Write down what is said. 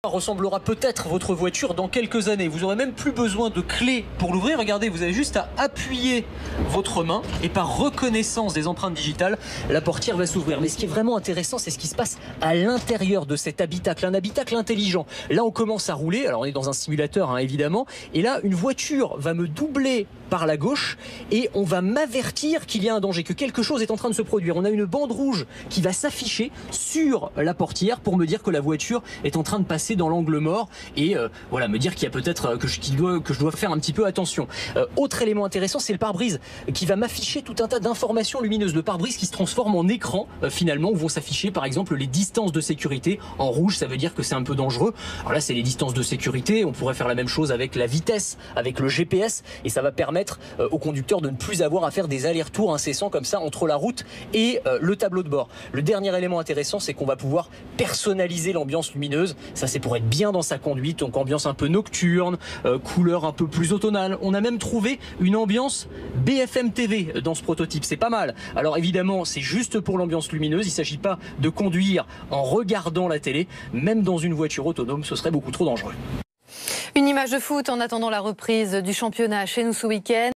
ressemblera peut-être votre voiture dans quelques années. Vous n'aurez même plus besoin de clé pour l'ouvrir. Regardez, vous avez juste à appuyer votre main et par reconnaissance des empreintes digitales, la portière va s'ouvrir. Mais ce qui est vraiment intéressant, c'est ce qui se passe à l'intérieur de cet habitacle, un habitacle intelligent. Là, on commence à rouler. Alors, on est dans un simulateur, hein, évidemment. Et là, une voiture va me doubler par la gauche et on va m'avertir qu'il y a un danger, que quelque chose est en train de se produire. On a une bande rouge qui va s'afficher sur la portière pour me dire que la voiture est en train de passer dans l'angle mort et voilà, me dire qu'il y a peut-être que je dois faire un petit peu attention. Autre élément intéressant, c'est le pare-brise qui va m'afficher tout un tas d'informations lumineuses. Le pare-brise qui se transforme en écran finalement, où vont s'afficher par exemple les distances de sécurité. En rouge, ça veut dire que c'est un peu dangereux. Alors là, c'est les distances de sécurité. On pourrait faire la même chose avec la vitesse, avec le GPS, et ça va permettre au conducteur de ne plus avoir à faire des allers-retours incessants comme ça entre la route et le tableau de bord. Le dernier élément intéressant, c'est qu'on va pouvoir personnaliser l'ambiance lumineuse. Ça, c'est pour être bien dans sa conduite, donc ambiance un peu nocturne, couleur un peu plus automnale. On a même trouvé une ambiance BFM TV dans ce prototype, c'est pas mal. Alors évidemment, c'est juste pour l'ambiance lumineuse, il ne s'agit pas de conduire en regardant la télé. Même dans une voiture autonome, ce serait beaucoup trop dangereux. Une image de foot en attendant la reprise du championnat chez nous ce week-end.